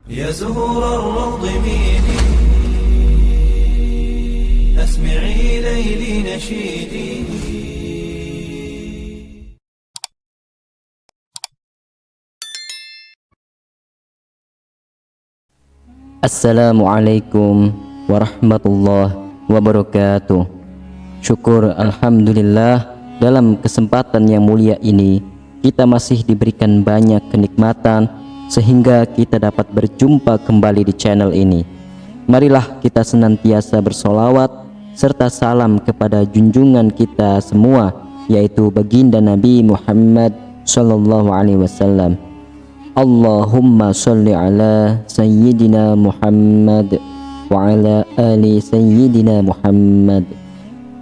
يا زهور الروض ميدي أسمعي ليلي نشيدي. Assalamualaikum warahmatullahi wabarakatuh. Syukur alhamdulillah, dalam kesempatan yang mulia ini kita masih diberikan banyak kenikmatan sehingga kita dapat berjumpa kembali di channel ini. Marilah kita senantiasa bersolawat serta salam kepada junjungan kita semua, yaitu baginda Nabi Muhammad sallallahu alaihi wasallam. Allahumma sholli ala sayyidina Muhammad wa ala ali sayyidina Muhammad.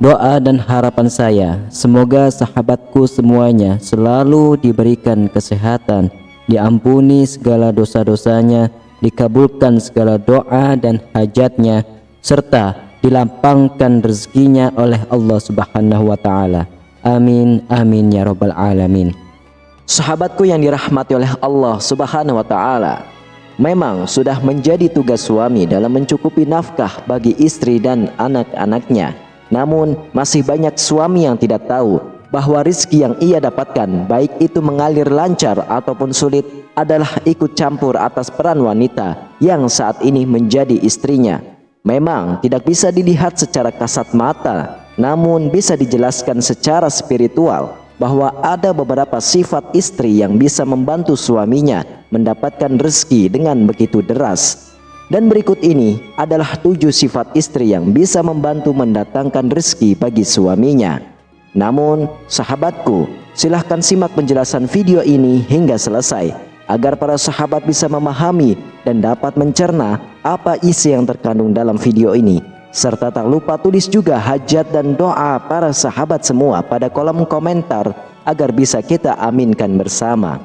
Doa dan harapan saya, semoga sahabatku semuanya selalu diberikan kesehatan, diampuni segala dosa-dosanya, dikabulkan segala doa dan hajatnya, serta dilapangkan rezekinya oleh Allah Subhanahu wa taala. Amin amin ya rabbal alamin. Sahabatku yang dirahmati oleh Allah Subhanahu wa taala, memang sudah menjadi tugas suami dalam mencukupi nafkah bagi istri dan anak-anaknya. Namun masih banyak suami yang tidak tahu bahwa rizki yang ia dapatkan, baik itu mengalir lancar ataupun sulit, adalah ikut campur atas peran wanita yang saat ini menjadi istrinya. Memang tidak bisa dilihat secara kasat mata, namun bisa dijelaskan secara spiritual bahwa ada beberapa sifat istri yang bisa membantu suaminya mendapatkan rezeki dengan begitu deras. Dan berikut ini adalah 7 sifat istri yang bisa membantu mendatangkan rezeki bagi suaminya. Namun sahabatku, silahkan simak penjelasan video ini hingga selesai agar para sahabat bisa memahami dan dapat mencerna apa isi yang terkandung dalam video ini. Serta tak lupa tulis juga hajat dan doa para sahabat semua pada kolom komentar agar bisa kita aminkan bersama.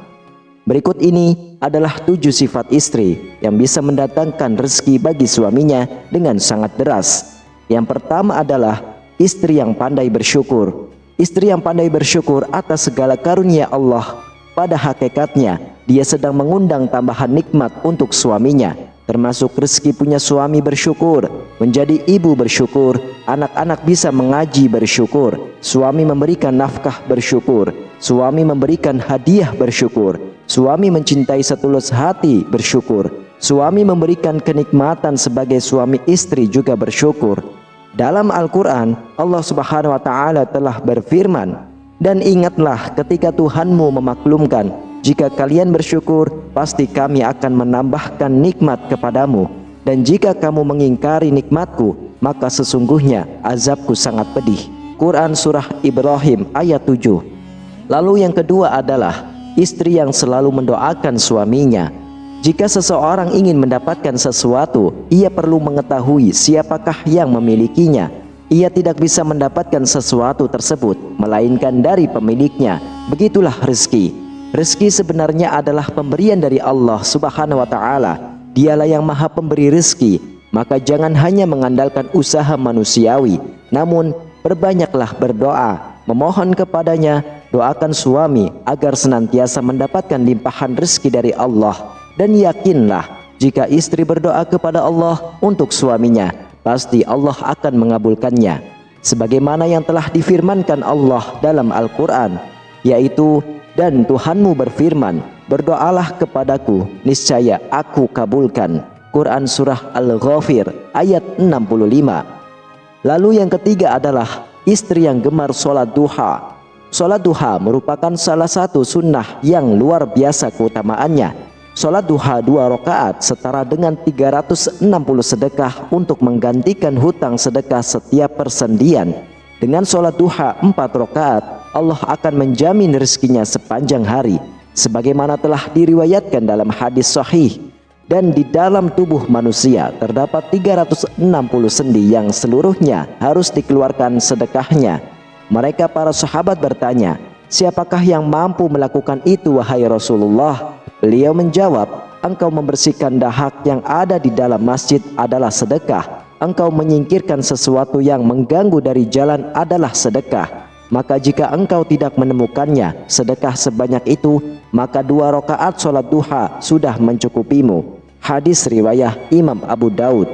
Berikut ini adalah 7 sifat istri yang bisa mendatangkan rezeki bagi suaminya dengan sangat deras. Yang pertama adalah istri yang pandai bersyukur. Istri yang pandai bersyukur atas segala karunia Allah, pada hakikatnya dia sedang mengundang tambahan nikmat untuk suaminya, termasuk rezeki punya suami bersyukur, menjadi ibu bersyukur, anak-anak bisa mengaji bersyukur, suami memberikan nafkah bersyukur, suami memberikan hadiah bersyukur, suami mencintai setulus hati bersyukur, suami memberikan kenikmatan sebagai suami istri juga bersyukur. Dalam Al-Quran, Allah Subhanahu wa taala telah berfirman, "Dan ingatlah ketika Tuhanmu memaklumkan, jika kalian bersyukur, pasti kami akan menambahkan nikmat kepadamu. Dan jika kamu mengingkari nikmatku, maka sesungguhnya azabku sangat pedih." Quran Surah Ibrahim ayat 7. Lalu yang kedua adalah istri yang selalu mendoakan suaminya. Jika seseorang ingin mendapatkan sesuatu, ia perlu mengetahui siapakah yang memilikinya. Ia tidak bisa mendapatkan sesuatu tersebut melainkan dari pemiliknya. Begitulah rezeki. Rezeki sebenarnya adalah pemberian dari Allah Subhanahu wa taala. Dialah yang Maha Pemberi rezeki. Maka jangan hanya mengandalkan usaha manusiawi, namun berbanyaklah berdoa, memohon kepadanya. Doakan suami agar senantiasa mendapatkan limpahan rezeki dari Allah. Dan yakinlah, jika istri berdoa kepada Allah untuk suaminya, pasti Allah akan mengabulkannya. Sebagaimana yang telah difirmankan Allah dalam Al-Quran, yaitu, "Dan Tuhanmu berfirman, berdoalah kepadaku, niscaya aku kabulkan." Quran Surah Al-Ghafir ayat 65. Lalu yang ketiga adalah istri yang gemar sholat duha. Sholat duha merupakan salah satu sunnah yang luar biasa keutamaannya. Sholat duha 2 rakaat setara dengan 360 sedekah untuk menggantikan hutang sedekah setiap persendian. Dengan sholat duha 4 rakaat, Allah akan menjamin rezekinya sepanjang hari, sebagaimana telah diriwayatkan dalam hadis sahih. Dan di dalam tubuh manusia terdapat 360 sendi yang seluruhnya harus dikeluarkan sedekahnya. Mereka para sahabat bertanya, "Siapakah yang mampu melakukan itu wahai Rasulullah?" Beliau menjawab, "Engkau membersihkan dahak yang ada di dalam masjid adalah sedekah. Engkau menyingkirkan sesuatu yang mengganggu dari jalan adalah sedekah. Maka jika engkau tidak menemukannya sedekah sebanyak itu, maka 2 rakaat sholat duha sudah mencukupimu." Hadis riwayat Imam Abu Daud.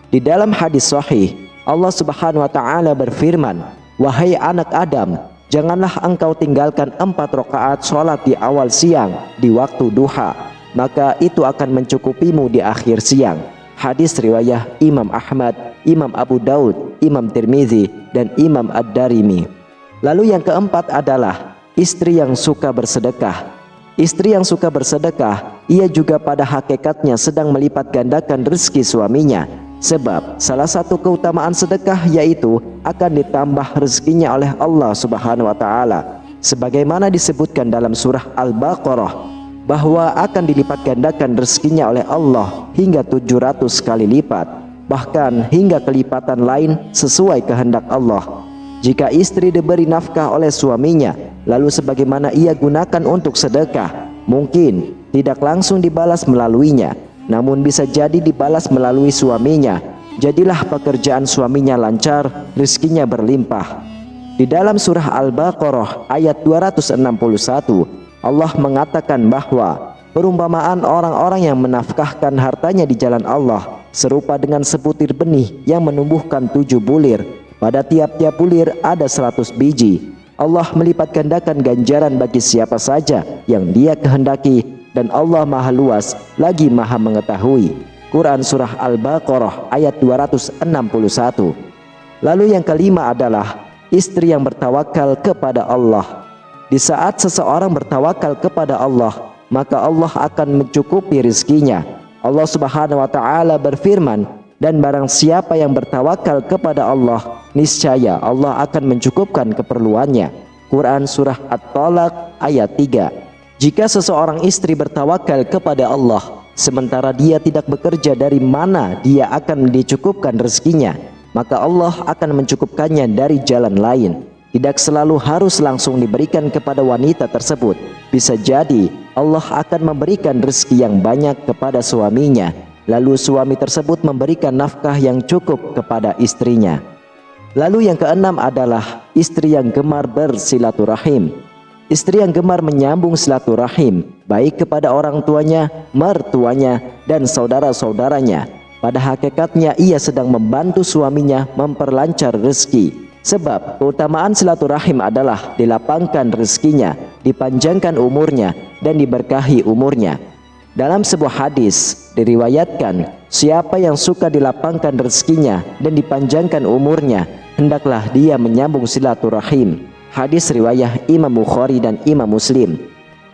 Di dalam hadis sahih, Allah Subhanahu wa taala berfirman, "Wahai anak Adam, janganlah engkau tinggalkan 4 rakaat sholat di awal siang di waktu duha, maka itu akan mencukupimu di akhir siang." Hadis riwayat Imam Ahmad, Imam Abu Daud, Imam Tirmizi, dan Imam Ad-Darimi. Lalu yang keempat adalah istri yang suka bersedekah. Istri yang suka bersedekah, ia juga pada hakikatnya sedang melipat gandakan rezeki suaminya. Sebab salah satu keutamaan sedekah yaitu akan ditambah rezekinya oleh Allah Subhanahu wa taala. Sebagaimana disebutkan dalam surah Al-Baqarah bahwa akan dilipat gandakan rezekinya oleh Allah hingga 700 kali lipat, bahkan hingga kelipatan lain sesuai kehendak Allah. Jika istri diberi nafkah oleh suaminya, lalu sebagaimana ia gunakan untuk sedekah, mungkin tidak langsung dibalas melaluinya, namun bisa jadi dibalas melalui suaminya. Jadilah pekerjaan suaminya lancar, rezekinya berlimpah. Di dalam surah Al-Baqarah ayat 261, Allah mengatakan bahwa perumpamaan orang-orang yang menafkahkan hartanya di jalan Allah serupa dengan sebutir benih yang menumbuhkan 7 bulir. Pada tiap-tiap bulir ada 100 biji. Allah melipat gandakan ganjaran bagi siapa saja yang Dia kehendaki, dan Allah Maha Luas lagi Maha Mengetahui. Quran surah Al-Baqarah ayat 261. Lalu yang kelima adalah istri yang bertawakal kepada Allah. Di saat seseorang bertawakal kepada Allah, maka Allah akan mencukupi rizkinya. Allah Subhanahu wa taala berfirman, "Dan barang siapa yang bertawakal kepada Allah, niscaya Allah akan mencukupkan keperluannya." Quran surah At-Talaq ayat 3. Jika seseorang istri bertawakal kepada Allah, sementara dia tidak bekerja dari mana dia akan dicukupkan rezekinya, maka Allah akan mencukupkannya dari jalan lain. Tidak selalu harus langsung diberikan kepada wanita tersebut. Bisa jadi Allah akan memberikan rezeki yang banyak kepada suaminya, lalu suami tersebut memberikan nafkah yang cukup kepada istrinya. Lalu yang keenam adalah istri yang gemar bersilaturahim. Istri yang gemar menyambung silaturahim, baik kepada orang tuanya, mertuanya, dan saudara-saudaranya. Pada hakikatnya ia sedang membantu suaminya memperlancar rezeki. Sebab keutamaan silaturahim adalah dilapangkan rezekinya, dipanjangkan umurnya, dan diberkahi umurnya. Dalam sebuah hadis diriwayatkan, siapa yang suka dilapangkan rezekinya dan dipanjangkan umurnya, hendaklah dia menyambung silaturahim. Hadis riwayat Imam Bukhari dan Imam Muslim.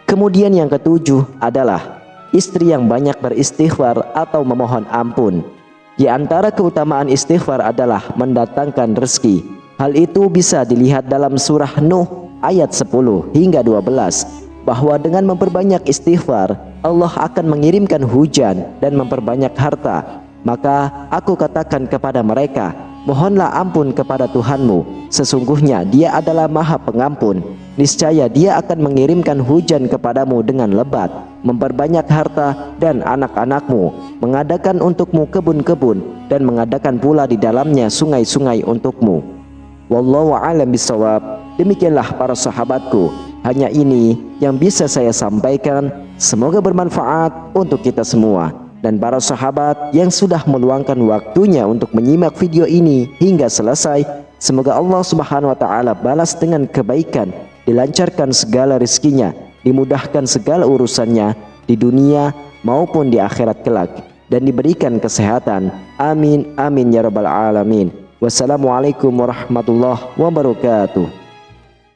Kemudian yang ketujuh adalah istri yang banyak beristighfar atau memohon ampun. Di antara keutamaan istighfar adalah mendatangkan rezeki. Hal itu bisa dilihat dalam surah Nuh ayat 10 hingga 12, bahwa dengan memperbanyak istighfar, Allah akan mengirimkan hujan dan memperbanyak harta. Maka aku katakan kepada mereka, mohonlah ampun kepada Tuhanmu, sesungguhnya Dia adalah Maha Pengampun. Niscaya Dia akan mengirimkan hujan kepadamu dengan lebat, memperbanyak harta dan anak-anakmu, mengadakan untukmu kebun-kebun, dan mengadakan pula di dalamnya sungai-sungai untukmu. Wallahu a'lam bishawab. Demikianlah para sahabatku, hanya ini yang bisa saya sampaikan. Semoga bermanfaat untuk kita semua. Dan para sahabat yang sudah meluangkan waktunya untuk menyimak video ini hingga selesai, semoga Allah Subhanahu wa taala balas dengan kebaikan, dilancarkan segala rezekinya, dimudahkan segala urusannya di dunia maupun di akhirat kelak, dan diberikan kesehatan. Amin amin ya rabbal alamin. Wassalamualaikum warahmatullahi wabarakatuh.